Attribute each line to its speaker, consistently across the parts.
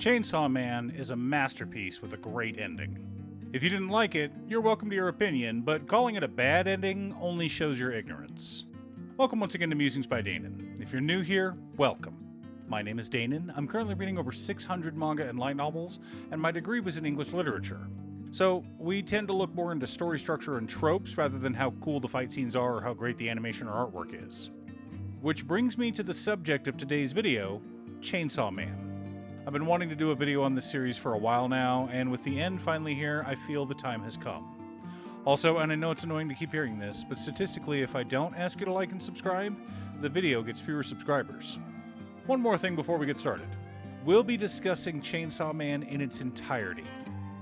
Speaker 1: Chainsaw Man is a masterpiece with a great ending. If you didn't like it, you're welcome to your opinion, but calling it a bad ending only shows your ignorance. Welcome once again to Musings by Danon. If you're new here, welcome. My name is Danon. I'm currently reading over 600 manga and light novels, and my degree was in English literature. So, we tend to look more into story structure and tropes rather than how cool the fight scenes are or how great the animation or artwork is. Which brings me to the subject of today's video, Chainsaw Man. I've been wanting to do a video on this series for a while now, and with the end finally here, I feel the time has come. Also, and I know it's annoying to keep hearing this, but statistically, if I don't ask you to like and subscribe, the video gets fewer subscribers. One more thing before we get started. We'll be discussing Chainsaw Man in its entirety.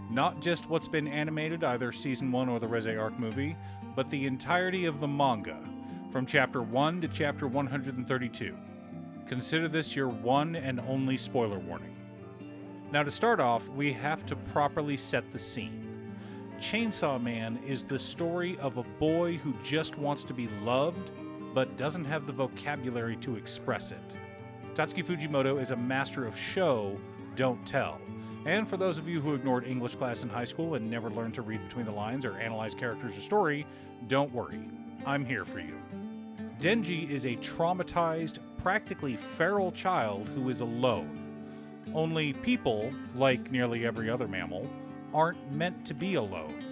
Speaker 1: Not just what's been animated, either Season 1 or the Reze Arc movie, but the entirety of the manga, from Chapter 1 to Chapter 132. Consider this your one and only spoiler warning. Now to start off, we have to properly set the scene. Chainsaw Man is the story of a boy who just wants to be loved, but doesn't have the vocabulary to express it. Tatsuki Fujimoto is a master of show, don't tell. And for those of you who ignored English class in high school and never learned to read between the lines or analyze characters or story, don't worry. I'm here for you. Denji is a traumatized, practically feral child who is alone. Only people, like nearly every other mammal, aren't meant to be alone.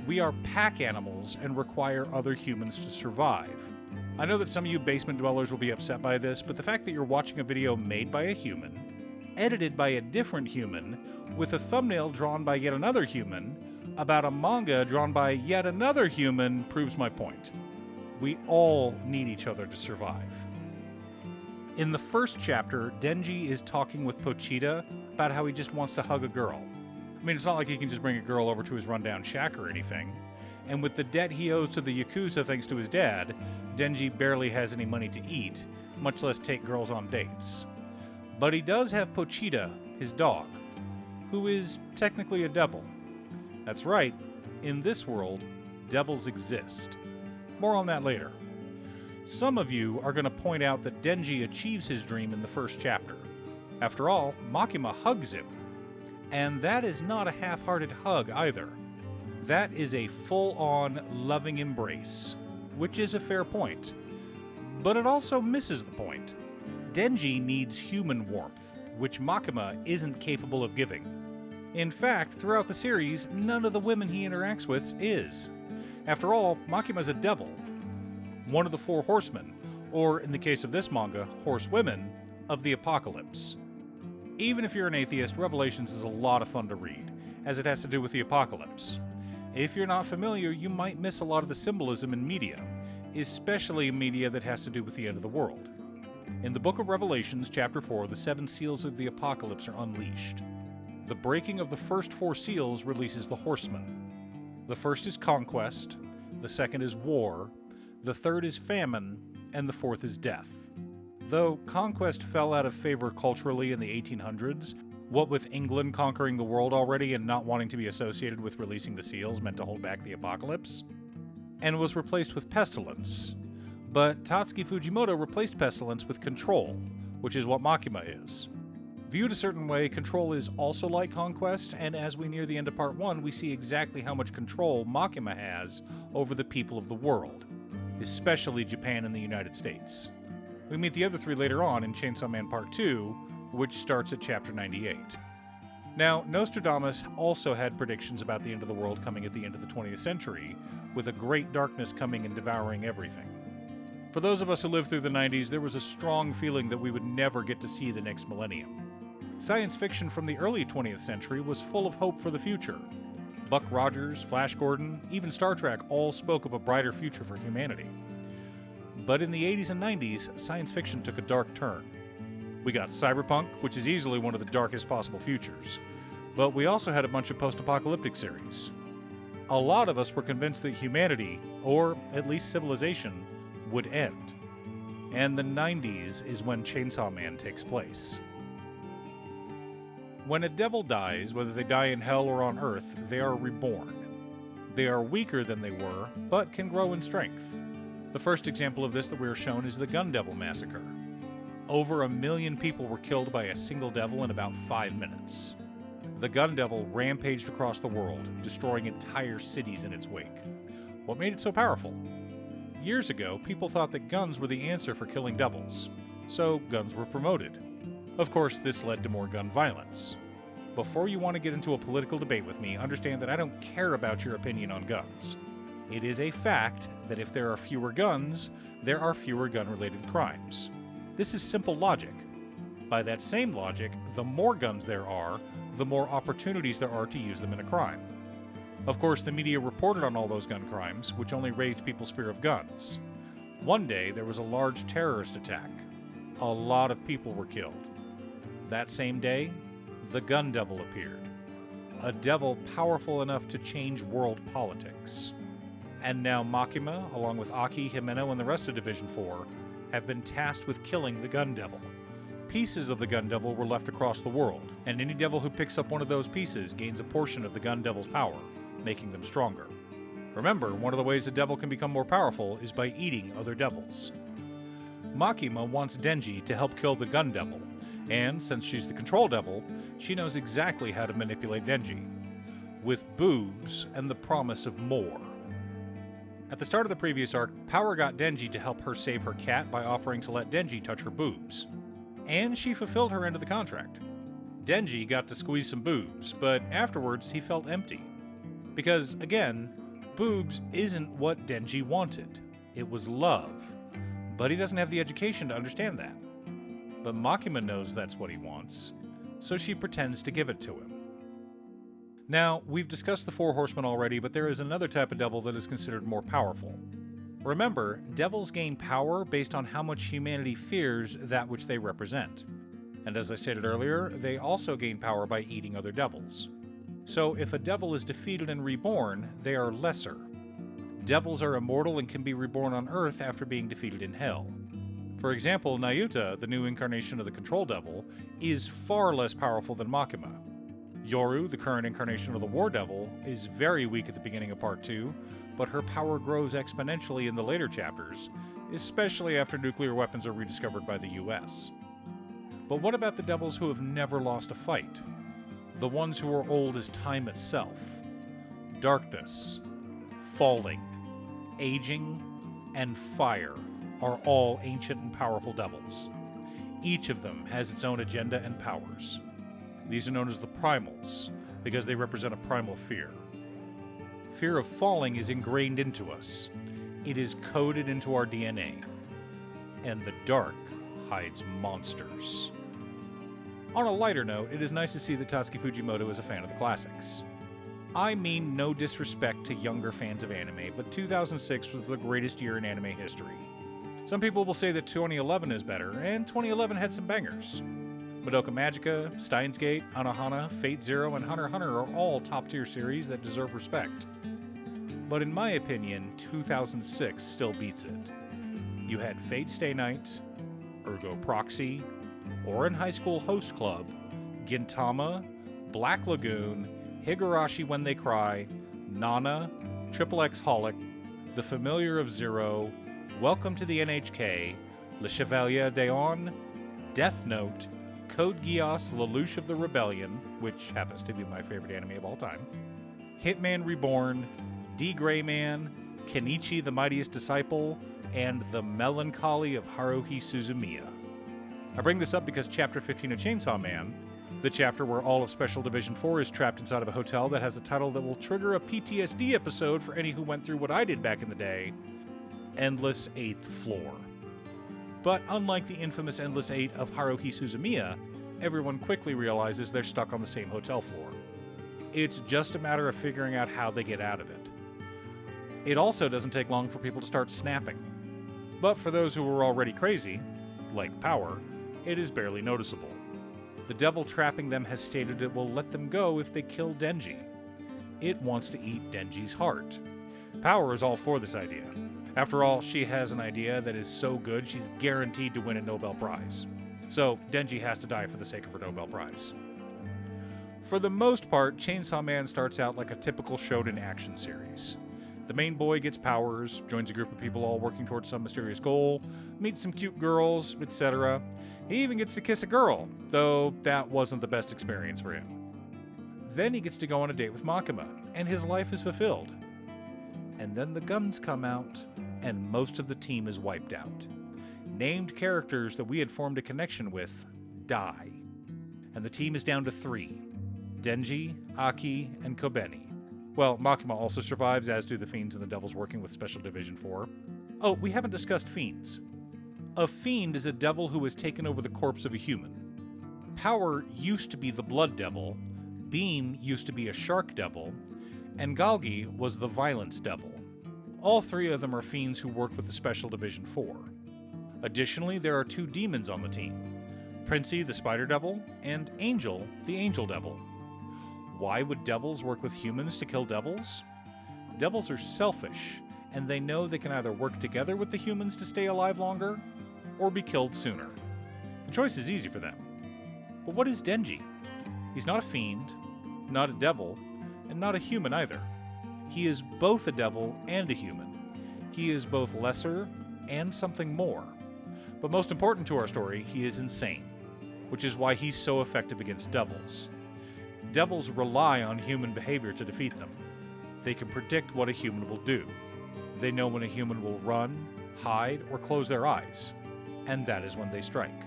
Speaker 1: We are pack animals and require other humans to survive. I know that some of you basement dwellers will be upset by this, but the fact that you're watching a video made by a human, edited by a different human, with a thumbnail drawn by yet another human, about a manga drawn by yet another human proves my point. We all need each other to survive. In the first chapter, Denji is talking with Pochita about how he just wants to hug a girl. I mean, it's not like he can just bring a girl over to his rundown shack or anything. And with the debt he owes to the Yakuza thanks to his dad, Denji barely has any money to eat, much less take girls on dates. But he does have Pochita, his dog, who is technically a devil. That's right, in this world, devils exist. More on that later. Some of you are going to point out that Denji achieves his dream in the first chapter. After all, Makima hugs him. And that is not a half-hearted hug either. That is a full-on loving embrace, which is a fair point. But it also misses the point. Denji needs human warmth, which Makima isn't capable of giving. In fact, throughout the series, none of the women he interacts with is. After all, Makima's a devil. One of the four horsemen, or in the case of this manga, horsewomen, of the apocalypse. Even if you're an atheist, Revelations is a lot of fun to read, as it has to do with the apocalypse. If you're not familiar, you might miss a lot of the symbolism in media, especially media that has to do with the end of the world. In the book of Revelations, chapter 4, the 7 seals of the apocalypse are unleashed. The breaking of the first 4 seals releases the horsemen. The first is conquest, the second is war, the third is famine, and the fourth is death. Though conquest fell out of favor culturally in the 1800s, what with England conquering the world already and not wanting to be associated with releasing the seals meant to hold back the apocalypse, and was replaced with pestilence. But Tatsuki Fujimoto replaced pestilence with control, which is what Makima is. Viewed a certain way, control is also like conquest, and as we near the end of part 1, we see exactly how much control Makima has over the people of the world, especially Japan and the United States. We meet the other 3 later on in Chainsaw Man Part 2, which starts at Chapter 98. Now, Nostradamus also had predictions about the end of the world coming at the end of the 20th century, with a great darkness coming and devouring everything. For those of us who lived through the 90s, there was a strong feeling that we would never get to see the next millennium. Science fiction from the early 20th century was full of hope for the future. Buck Rogers, Flash Gordon, even Star Trek all spoke of a brighter future for humanity. But in the 80s and 90s, science fiction took a dark turn. We got cyberpunk, which is easily one of the darkest possible futures. But we also had a bunch of post-apocalyptic series. A lot of us were convinced that humanity, or at least civilization, would end. And the 90s is when Chainsaw Man takes place. When a devil dies, whether they die in hell or on Earth, they are reborn. They are weaker than they were, but can grow in strength. The first example of this that we are shown is the Gun Devil Massacre. Over 1 million people were killed by a single devil in about 5 minutes. The gun devil rampaged across the world, destroying entire cities in its wake. What made it so powerful? Years ago, people thought that guns were the answer for killing devils, so guns were promoted. Of course, this led to more gun violence. Before you want to get into a political debate with me, understand that I don't care about your opinion on guns. It is a fact that if there are fewer guns, there are fewer gun-related crimes. This is simple logic. By that same logic, the more guns there are, the more opportunities there are to use them in a crime. Of course, the media reported on all those gun crimes, which only raised people's fear of guns. One day, there was a large terrorist attack. A lot of people were killed. That same day, the gun devil appeared. A devil powerful enough to change world politics. And now Makima, along with Aki, Himeno, and the rest of Division 4, have been tasked with killing the gun devil. Pieces of the gun devil were left across the world, and any devil who picks up one of those pieces gains a portion of the gun devil's power, making them stronger. Remember, one of the ways the devil can become more powerful is by eating other devils. Makima wants Denji to help kill the gun devil, and since she's the control devil, she knows exactly how to manipulate Denji, with boobs and the promise of more. At the start of the previous arc, Power got Denji to help her save her cat by offering to let Denji touch her boobs. And she fulfilled her end of the contract. Denji got to squeeze some boobs, but afterwards he felt empty. Because, again, boobs isn't what Denji wanted. It was love. But he doesn't have the education to understand that. But Makima knows that's what he wants, so she pretends to give it to him. Now, we've discussed the Four Horsemen already, but there is another type of devil that is considered more powerful. Remember, devils gain power based on how much humanity fears that which they represent. And as I stated earlier, they also gain power by eating other devils. So if a devil is defeated and reborn, they are lesser. Devils are immortal and can be reborn on Earth after being defeated in Hell. For example, Nayuta, the new incarnation of the Control Devil, is far less powerful than Makima. Yoru, the current incarnation of the War Devil, is very weak at the beginning of Part 2, but her power grows exponentially in the later chapters, especially after nuclear weapons are rediscovered by the US. But what about the devils who have never lost a fight? The ones who are old as time itself. Darkness, falling, aging, and fire are all ancient and powerful devils. Each of them has its own agenda and powers. These are known as the primals, because they represent a primal fear. Fear of falling is ingrained into us. It is coded into our DNA. And the dark hides monsters. On a lighter note, it is nice to see that Tatsuki Fujimoto is a fan of the classics. I mean no disrespect to younger fans of anime, but 2006 was the greatest year in anime history. Some people will say that 2011 is better, and 2011 had some bangers. Madoka Magica, Steins Gate, Anohana, Fate Zero, and Hunter x Hunter are all top-tier series that deserve respect. But in my opinion, 2006 still beats it. You had Fate Stay Night, Ergo Proxy, Ouran High School Host Club, Gintama, Black Lagoon, Higurashi When They Cry, Nana, Triple X Holic, The Familiar of Zero, Welcome to the NHK, Le Chevalier d'Eon, Death Note, Code Geass Lelouch of the Rebellion, which happens to be my favorite anime of all time, Hitman Reborn, D. Gray Man, Kenichi the Mightiest Disciple, and The Melancholy of Haruhi Suzumiya. I bring this up because Chapter 15 of Chainsaw Man, the chapter where all of Special Division 4 is trapped inside of a hotel that has a title that will trigger a PTSD episode for any who went through what I did back in the day, Endless Eighth Floor. But unlike the infamous Endless Eight of Haruhi Suzumiya, everyone quickly realizes they're stuck on the same hotel floor. It's just a matter of figuring out how they get out of it. It also doesn't take long for people to start snapping. But for those who are already crazy, like Power, it is barely noticeable. The devil trapping them has stated it will let them go if they kill Denji. It wants to eat Denji's heart. Power is all for this idea. After all, she has an idea that is so good she's guaranteed to win a Nobel Prize. So Denji has to die for the sake of her Nobel Prize. For the most part, Chainsaw Man starts out like a typical shonen action series. The main boy gets powers, joins a group of people all working towards some mysterious goal, meets some cute girls, etc. He even gets to kiss a girl, though that wasn't the best experience for him. Then he gets to go on a date with Makima, and his life is fulfilled. And then the guns come out, and most of the team is wiped out. Named characters that we had formed a connection with die. And the team is down to 3. Denji, Aki, and Kobeni. Well, Makima also survives, as do the Fiends and the Devils working with Special Division 4. Oh, we haven't discussed Fiends. A Fiend is a devil who has taken over the corpse of a human. Power used to be the Blood Devil, Beam used to be a Shark Devil, and Galgi was the Violence Devil. All 3 of them are Fiends who work with the Special Division 4. Additionally, there are 2 demons on the team, Princey the Spider Devil, and Angel the Angel Devil. Why would devils work with humans to kill devils? Devils are selfish, and they know they can either work together with the humans to stay alive longer, or be killed sooner. The choice is easy for them. But what is Denji? He's not a fiend, not a devil, and not a human either. He is both a devil and a human. He is both lesser and something more. But most important to our story, he is insane, which is why he's so effective against devils. Devils rely on human behavior to defeat them. They can predict what a human will do. They know when a human will run, hide, or close their eyes, and that is when they strike.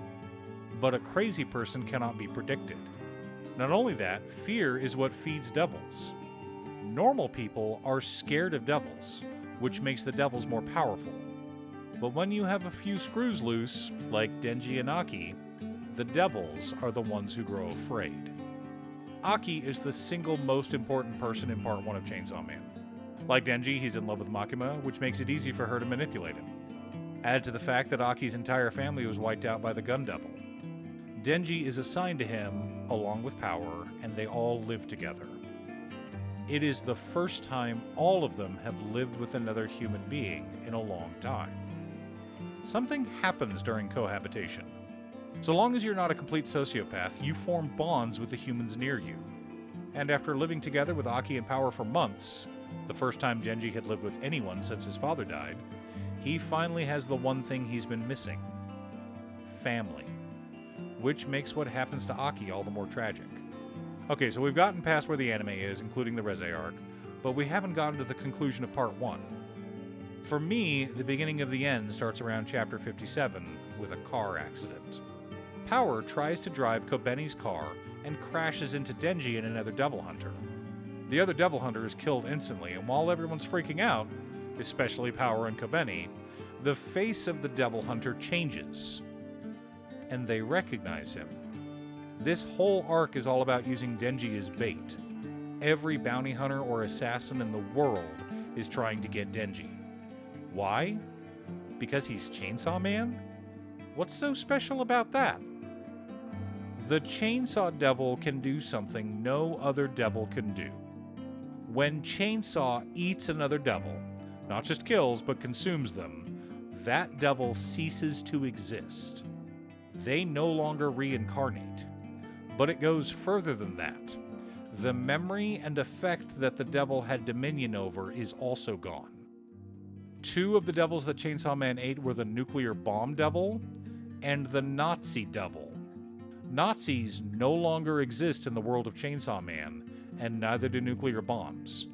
Speaker 1: But a crazy person cannot be predicted. Not only that, fear is what feeds devils. Normal people are scared of devils, which makes the devils more powerful. But when you have a few screws loose, like Denji and Aki, the devils are the ones who grow afraid. Aki is the single most important person in Part 1 of Chainsaw Man. Like Denji, he's in love with Makima, which makes it easy for her to manipulate him. Add to the fact that Aki's entire family was wiped out by the Gun Devil. Denji is assigned to him, along with power, and they all live together. It is the first time all of them have lived with another human being in a long time. Something happens during cohabitation. So long as you're not a complete sociopath, you form bonds with the humans near you. And after living together with Aki and Power for months, the first time Denji had lived with anyone since his father died, he finally has the one thing he's been missing: family. Which makes what happens to Aki all the more tragic. Okay, so we've gotten past where the anime is, including the Reze arc, but we haven't gotten to the conclusion of Part 1. For me, the beginning of the end starts around Chapter 57 with a car accident. Power tries to drive Kobeni's car and crashes into Denji and another Devil Hunter. The other Devil Hunter is killed instantly, and while everyone's freaking out, especially Power and Kobeni, the face of the Devil Hunter changes, and they recognize him. This whole arc is all about using Denji as bait. Every bounty hunter or assassin in the world is trying to get Denji. Why? Because he's Chainsaw Man? What's so special about that? The Chainsaw Devil can do something no other devil can do. When Chainsaw eats another devil, not just kills, but consumes them, that devil ceases to exist. They no longer reincarnate. But it goes further than that. The memory and effect that the devil had dominion over is also gone. 2 of the devils that Chainsaw Man ate were the nuclear bomb devil and the Nazi devil. Nazis no longer exist in the world of Chainsaw Man, and neither do nuclear bombs.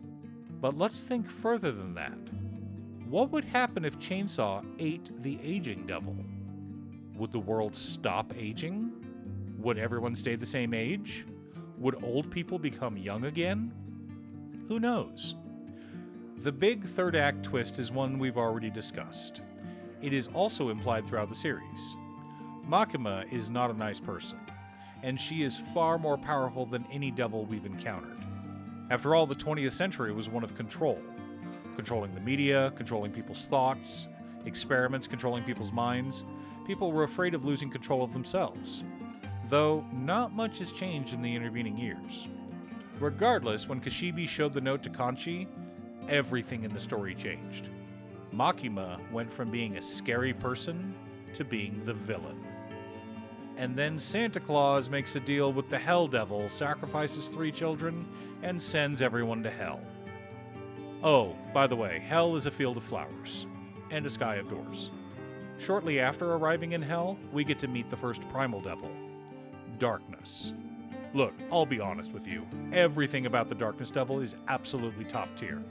Speaker 1: But let's think further than that. What would happen if Chainsaw ate the aging devil? Would the world stop aging? Would everyone stay the same age? Would old people become young again? Who knows? The big third act twist is one we've already discussed. It is also implied throughout the series. Makima is not a nice person, and she is far more powerful than any devil we've encountered. After all, the 20th century was one of control. Controlling the media, controlling people's thoughts, experiments controlling people's minds. People were afraid of losing control of themselves. Though, not much has changed in the intervening years. Regardless, when Kashibi showed the note to Kanchi, everything in the story changed. Makima went from being a scary person to being the villain. And then Santa Claus makes a deal with the Hell Devil, sacrifices 3 children, and sends everyone to hell. Oh, by the way, hell is a field of flowers, and a sky of doors. Shortly after arriving in Hell, we get to meet the first primal devil, Darkness. Look, I'll be honest with you, everything about the Darkness Devil is absolutely top tier.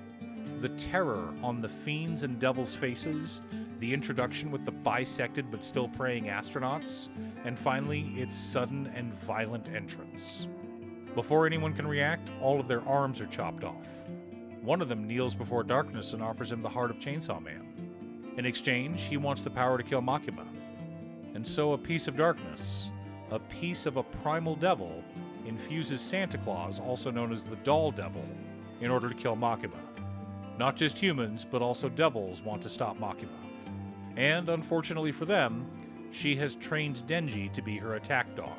Speaker 1: The terror on the fiends and devils' faces, the introduction with the bisected but still praying astronauts, and finally, its sudden and violent entrance. Before anyone can react, all of their arms are chopped off. One of them kneels before Darkness and offers him the heart of Chainsaw Man. In exchange, he wants the power to kill Makima. And so a piece of darkness, a piece of a primal devil, infuses Santa Claus, also known as the Doll Devil, in order to kill Makima. Not just humans, but also devils want to stop Makima. And unfortunately for them, she has trained Denji to be her attack dog.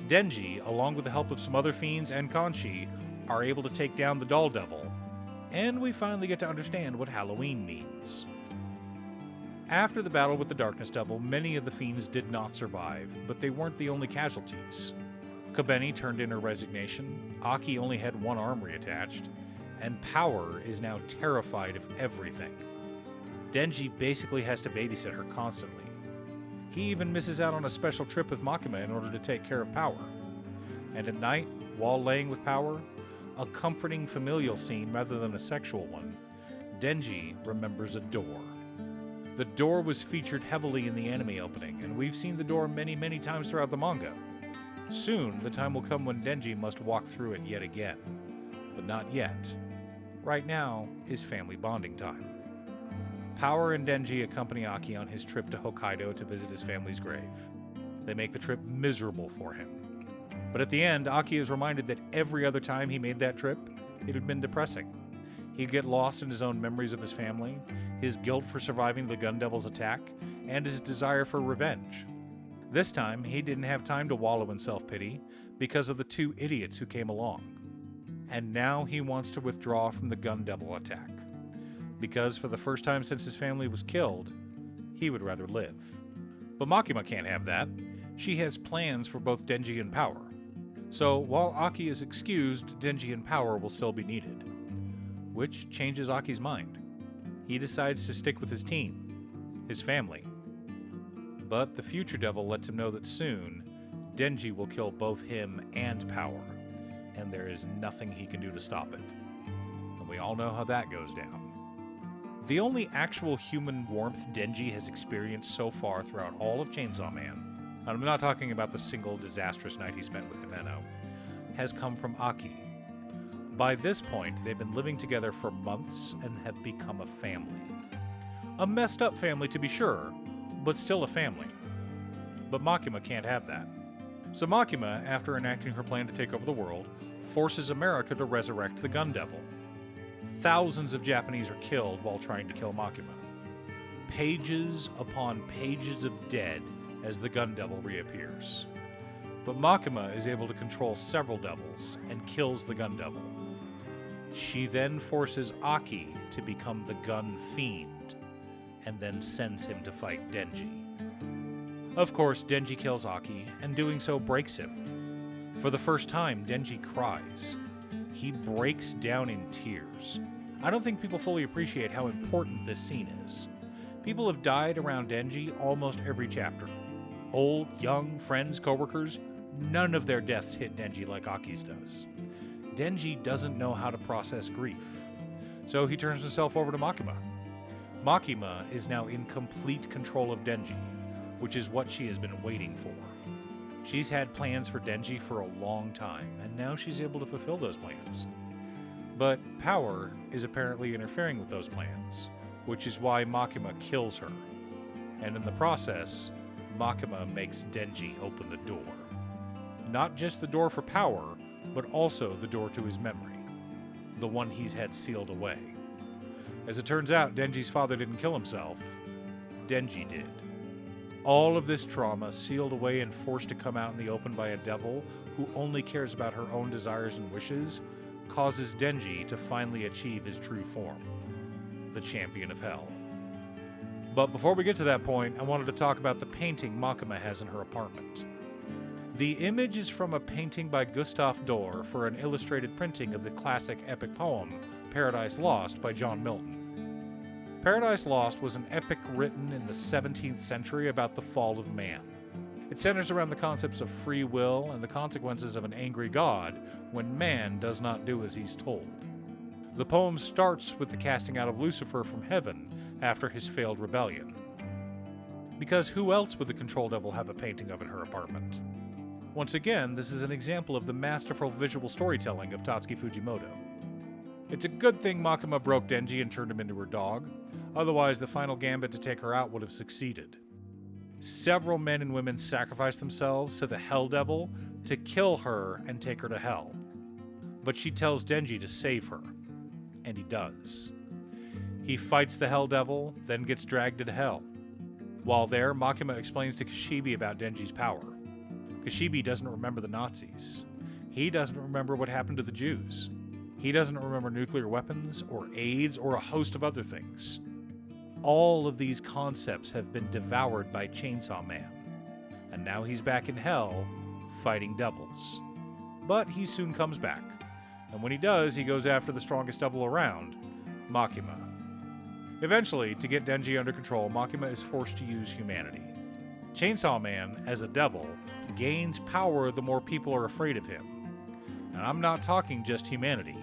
Speaker 1: Denji, along with the help of some other fiends and Kanshi, are able to take down the Doll Devil, and we finally get to understand what Halloween means. After the battle with the Darkness Devil, many of the fiends did not survive, but they weren't the only casualties. Kobeni turned in her resignation, Aki only had one arm reattached, and Power is now terrified of everything. Denji basically has to babysit her constantly. He even misses out on a special trip with Makima in order to take care of Power. And at night, while laying with Power, a comforting familial scene rather than a sexual one, Denji remembers a door. The door was featured heavily in the anime opening, and we've seen the door many, many times throughout the manga. Soon, the time will come when Denji must walk through it yet again. But not yet. Right now is family bonding time. Power and Denji accompany Aki on his trip to Hokkaido to visit his family's grave. They make the trip miserable for him. But at the end, Aki is reminded that every other time he made that trip, it had been depressing. He'd get lost in his own memories of his family, his guilt for surviving the Gun Devil's attack, and his desire for revenge. This time, he didn't have time to wallow in self-pity because of the two idiots who came along. And now he wants to withdraw from the Gun Devil attack. Because for the first time since his family was killed, he would rather live. But Makima can't have that. She has plans for both Denji and Power. So while Aki is excused, Denji and Power will still be needed. Which changes Aki's mind. He decides to stick with his team, his family. But the future devil lets him know that soon, Denji will kill both him and Power, and there is nothing he can do to stop it. And we all know how that goes down. The only actual human warmth Denji has experienced so far throughout all of Chainsaw Man, and I'm not talking about the single disastrous night he spent with Himeno, has come from Aki. By this point, they've been living together for months and have become a family. A messed up family to be sure, but still a family. But Makima can't have that. So Makima, after enacting her plan to take over the world, forces America to resurrect the Gun Devil. Thousands of Japanese are killed while trying to kill Makima. Pages upon pages of dead as the Gun Devil reappears. But Makima is able to control several devils and kills the Gun Devil. She then forces Aki to become the Gun Fiend, and then sends him to fight Denji. Of course, Denji kills Aki, and doing so breaks him. For the first time, Denji cries. He breaks down in tears. I don't think people fully appreciate how important this scene is. People have died around Denji almost every chapter. Old, young, friends, coworkers, none of their deaths hit Denji like Aki's does. Denji doesn't know how to process grief, so he turns himself over to Makima. Makima is now in complete control of Denji, which is what she has been waiting for. She's had plans for Denji for a long time, and now she's able to fulfill those plans. But Power is apparently interfering with those plans, which is why Makima kills her. And in the process, Makima makes Denji open the door. Not just the door for Power, but also the door to his memory, the one he's had sealed away. As it turns out, Denji's father didn't kill himself. Denji did. All of this trauma sealed away and forced to come out in the open by a devil who only cares about her own desires and wishes causes Denji to finally achieve his true form, the champion of hell. But before we get to that point, I wanted to talk about the painting Makima has in her apartment. The image is from a painting by Gustave Doré for an illustrated printing of the classic epic poem Paradise Lost by John Milton. Paradise Lost was an epic written in the 17th century about the fall of man. It centers around the concepts of free will and the consequences of an angry god when man does not do as he's told. The poem starts with the casting out of Lucifer from heaven after his failed rebellion. Because who else would the control devil have a painting of in her apartment? Once again, this is an example of the masterful visual storytelling of Tatsuki Fujimoto. It's a good thing Makima broke Denji and turned him into her dog, otherwise the final gambit to take her out would have succeeded. Several men and women sacrificed themselves to the Hell Devil to kill her and take her to hell. But she tells Denji to save her, and he does. He fights the Hell Devil, then gets dragged to hell. While there, Makima explains to Kishibe about Denji's power. Kishibe doesn't remember the Nazis. He doesn't remember what happened to the Jews. He doesn't remember nuclear weapons, or AIDS, or a host of other things. All of these concepts have been devoured by Chainsaw Man, and now he's back in hell, fighting devils. But he soon comes back, and when he does, he goes after the strongest devil around, Makima. Eventually, to get Denji under control, Makima is forced to use humanity. Chainsaw Man, as a devil, gains power the more people are afraid of him. And I'm not talking just humanity.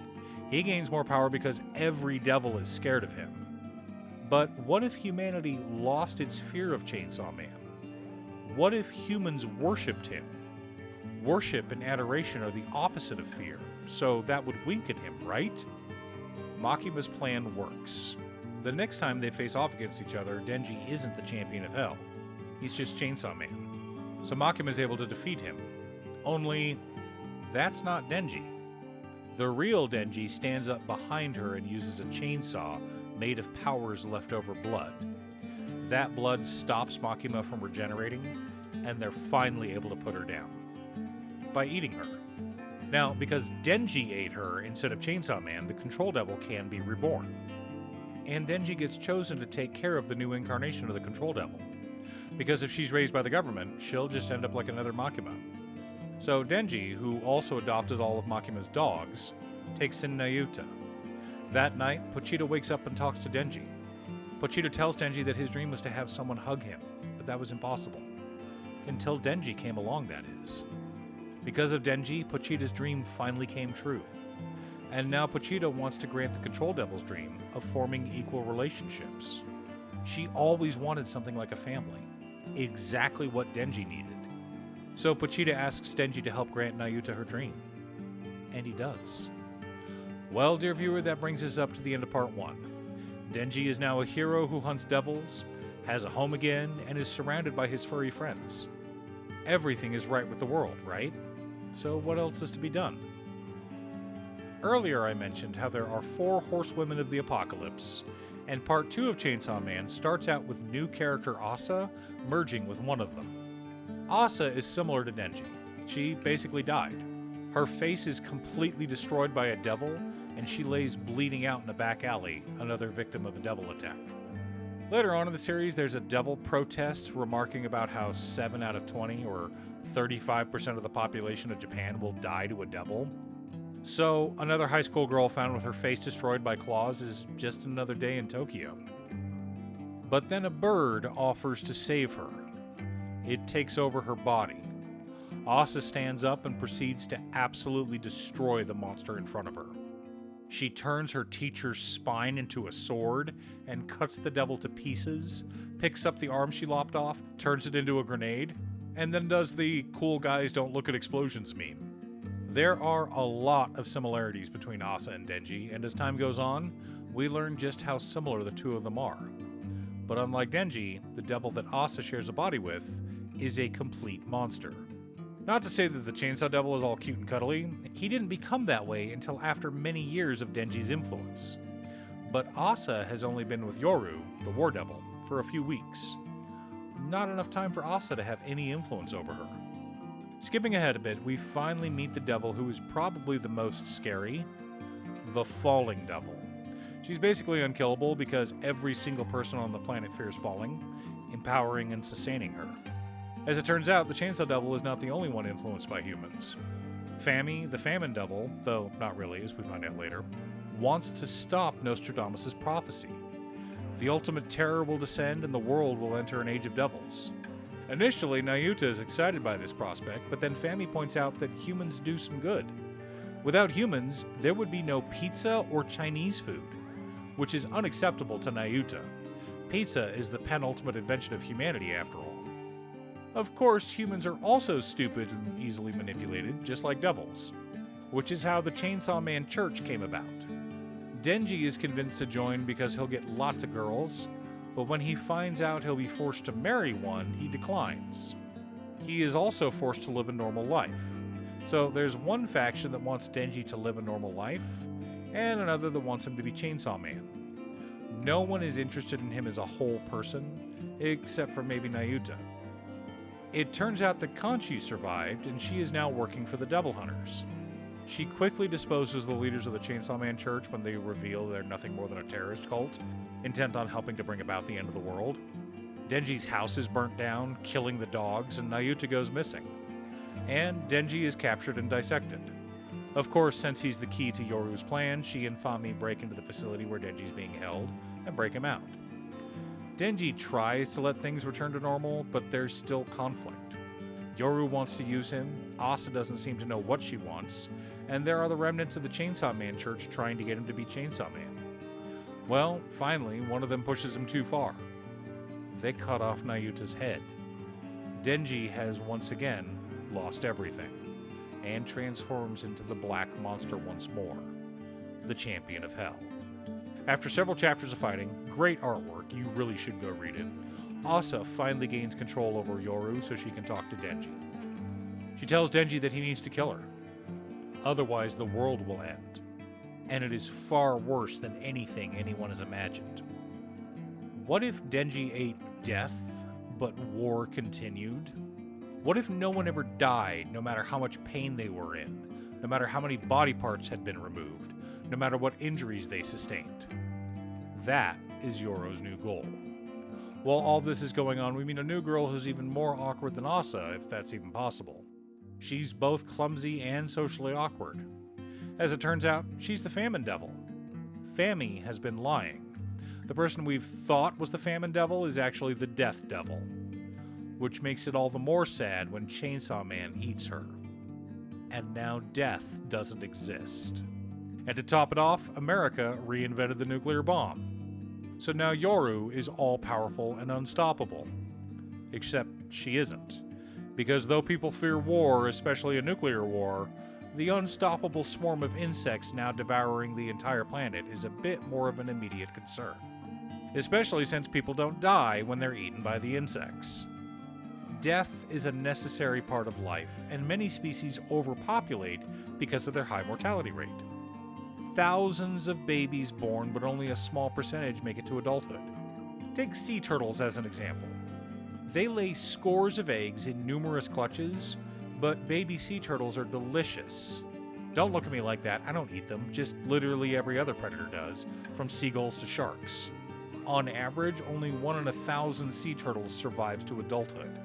Speaker 1: He gains more power because every devil is scared of him. But what if humanity lost its fear of Chainsaw Man? What if humans worshipped him? Worship and adoration are the opposite of fear, so that would wink at him, right? Makima's plan works. The next time they face off against each other, Denji isn't the champion of hell. He's just Chainsaw Man. So Makima is able to defeat him. Only, that's not Denji. The real Denji stands up behind her and uses a chainsaw made of Power's leftover blood. That blood stops Makima from regenerating, and they're finally able to put her down. By eating her. Now, because Denji ate her instead of Chainsaw Man, the Control Devil can be reborn. And Denji gets chosen to take care of the new incarnation of the Control Devil. Because if she's raised by the government, she'll just end up like another Makima. So Denji, who also adopted all of Makima's dogs, takes in Nayuta. That night, Pochita wakes up and talks to Denji. Pochita tells Denji that his dream was to have someone hug him, but that was impossible. Until Denji came along, that is. Because of Denji, Pochita's dream finally came true. And now Pochita wants to grant the Control Devil's dream of forming equal relationships. She always wanted something like a family. Exactly what Denji needed. So Pochita asks Denji to help grant Nayuta her dream. And he does. Well, dear viewer, that brings us up to the end of part 1. Denji is now a hero who hunts devils, has a home again, and is surrounded by his furry friends. Everything is right with the world, right? So what else is to be done? Earlier I mentioned how there are 4 horsewomen of the apocalypse, and part 2 of Chainsaw Man starts out with new character Asa merging with one of them. Asa is similar to Denji. She basically died. Her face is completely destroyed by a devil, and she lays bleeding out in a back alley, another victim of a devil attack. Later on in the series, there's a devil protest remarking about how 7 out of 20, or 35% of the population of Japan will die to a devil. So, another high school girl found with her face destroyed by claws is just another day in Tokyo. But then a bird offers to save her. It takes over her body. Asa stands up and proceeds to absolutely destroy the monster in front of her. She turns her teacher's spine into a sword and cuts the devil to pieces, picks up the arm she lopped off, turns it into a grenade, and then does the cool guys don't look at explosions meme. There are a lot of similarities between Asa and Denji, and as time goes on, we learn just how similar the two of them are. But unlike Denji, the devil that Asa shares a body with is a complete monster. Not to say that the Chainsaw Devil is all cute and cuddly, he didn't become that way until after many years of Denji's influence. But Asa has only been with Yoru, the War Devil, for a few weeks. Not enough time for Asa to have any influence over her. Skipping ahead a bit, we finally meet the devil who is probably the most scary, the Falling Devil. She's basically unkillable because every single person on the planet fears falling, empowering and sustaining her. As it turns out, the Chainsaw Devil is not the only one influenced by humans. Fami, the Famine Devil, though not really, as we find out later, wants to stop Nostradamus' prophecy. The ultimate terror will descend and the world will enter an age of devils. Initially, Nayuta is excited by this prospect, but then Fami points out that humans do some good. Without humans, there would be no pizza or Chinese food, which is unacceptable to Nayuta. Pizza is the penultimate invention of humanity, after all. Of course, humans are also stupid and easily manipulated, just like devils, which is how the Chainsaw Man Church came about. Denji is convinced to join because he'll get lots of girls, but when he finds out he'll be forced to marry one, he declines. He is also forced to live a normal life. So there's one faction that wants Denji to live a normal life, and another that wants him to be Chainsaw Man. No one is interested in him as a whole person, except for maybe Nayuta. It turns out that Conchi survived, and she is now working for the Devil Hunters. She quickly disposes the leaders of the Chainsaw Man Church when they reveal they're nothing more than a terrorist cult, intent on helping to bring about the end of the world. Denji's house is burnt down, killing the dogs, and Nayuta goes missing. And Denji is captured and dissected. Of course, since he's the key to Yoru's plan, she and Fami break into the facility where Denji's being held and break him out. Denji tries to let things return to normal, but there's still conflict. Yoru wants to use him, Asa doesn't seem to know what she wants, and there are the remnants of the Chainsaw Man Church trying to get him to be Chainsaw Man. Well, finally, one of them pushes him too far. They cut off Nayuta's head. Denji has once again lost everything, and transforms into the black monster once more, the Champion of Hell. After several chapters of fighting, great artwork, you really should go read it, Asa finally gains control over Yoru so she can talk to Denji. She tells Denji that he needs to kill her. Otherwise, the world will end. And it is far worse than anything anyone has imagined. What if Denji ate death, but war continued? What if no one ever died, no matter how much pain they were in, no matter how many body parts had been removed, no matter what injuries they sustained? That is Yoru's new goal. While all this is going on, we meet a new girl who's even more awkward than Asa, if that's even possible. She's both clumsy and socially awkward. As it turns out, she's the Famine Devil. Fami has been lying. The person we've thought was the Famine Devil is actually the Death Devil, which makes it all the more sad when Chainsaw Man eats her. And now death doesn't exist. And to top it off, America reinvented the nuclear bomb. So now Yoru is all-powerful and unstoppable. Except she isn't. Because though people fear war, especially a nuclear war, the unstoppable swarm of insects now devouring the entire planet is a bit more of an immediate concern. Especially since people don't die when they're eaten by the insects. Death is a necessary part of life, and many species overpopulate because of their high mortality rate. Thousands of babies born, but only a small percentage make it to adulthood. Take sea turtles as an example. They lay scores of eggs in numerous clutches, but baby sea turtles are delicious. Don't look at me like that, I don't eat them, just literally every other predator does, from seagulls to sharks. On average, only 1 in 1,000 sea turtles survives to adulthood.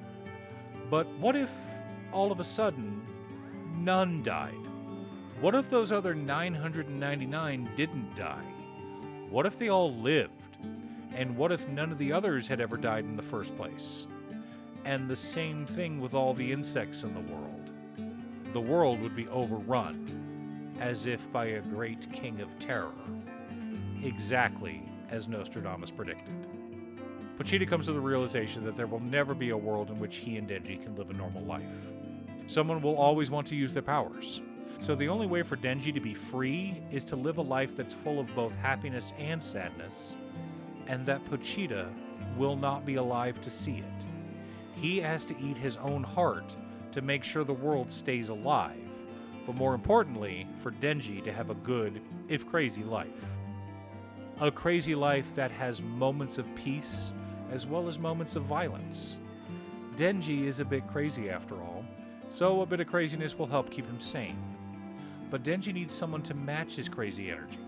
Speaker 1: But what if, all of a sudden, none died? What if those other 999 didn't die? What if they all lived? And what if none of the others had ever died in the first place? And the same thing with all the insects in the world. The world would be overrun, as if by a great king of terror. Exactly as Nostradamus predicted. Pochita comes to the realization that there will never be a world in which he and Denji can live a normal life. Someone will always want to use their powers. So the only way for Denji to be free is to live a life that's full of both happiness and sadness, and that Pochita will not be alive to see it. He has to eat his own heart to make sure the world stays alive, but more importantly, for Denji to have a good, if crazy, life. A crazy life that has moments of peace as well as moments of violence. Denji is a bit crazy after all, so a bit of craziness will help keep him sane. But Denji needs someone to match his crazy energy.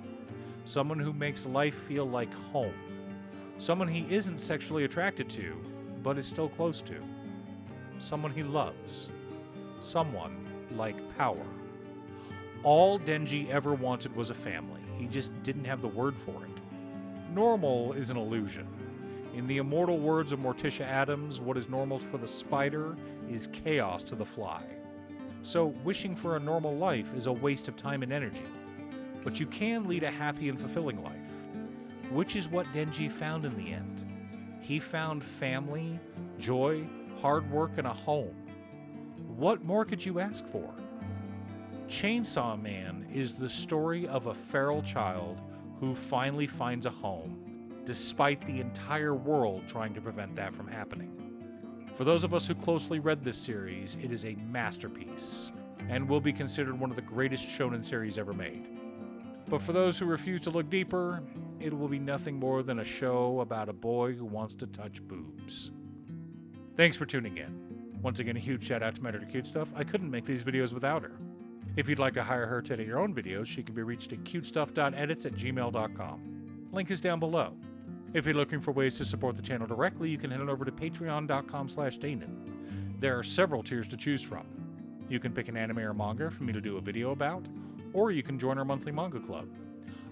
Speaker 1: Someone who makes life feel like home. Someone he isn't sexually attracted to, but is still close to. Someone he loves. Someone like power. All Denji ever wanted was a family. He just didn't have the word for it. Normal is an illusion. In the immortal words of Morticia Adams, what is normal for the spider is chaos to the fly. So wishing for a normal life is a waste of time and energy. But you can lead a happy and fulfilling life, which is what Denji found in the end. He found family, joy, hard work, and a home. What more could you ask for? Chainsaw Man is the story of a feral child who finally finds a home, despite the entire world trying to prevent that from happening. For those of us who closely read this series, it is a masterpiece, and will be considered one of the greatest shonen series ever made. But for those who refuse to look deeper, it will be nothing more than a show about a boy who wants to touch boobs. Thanks for tuning in. Once again, a huge shout out to my editor Cute Stuff. I couldn't make these videos without her. If you'd like to hire her to edit your own videos, she can be reached at cutestuff.edits at gmail.com. Link is down below. If you're looking for ways to support the channel directly, you can head on over to patreon.com/Danon. There are several tiers to choose from. You can pick an anime or manga for me to do a video about, or you can join our monthly manga club.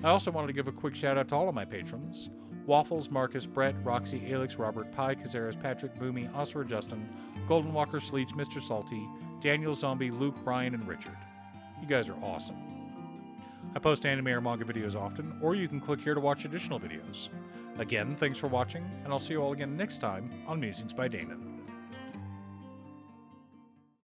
Speaker 1: I also wanted to give a quick shout out to all of my patrons: Waffles, Marcus, Brett, Roxy, Alex, Robert, Pie, Cazares, Patrick, Boomy, Oscar, Justin, Golden Walker, Sleech, Mr. Salty, Daniel Zombie, Luke, Brian, and Richard. You guys are awesome. I post anime or manga videos often, or you can click here to watch additional videos. Again, thanks for watching, and I'll see you all again next time on Musings by Danon.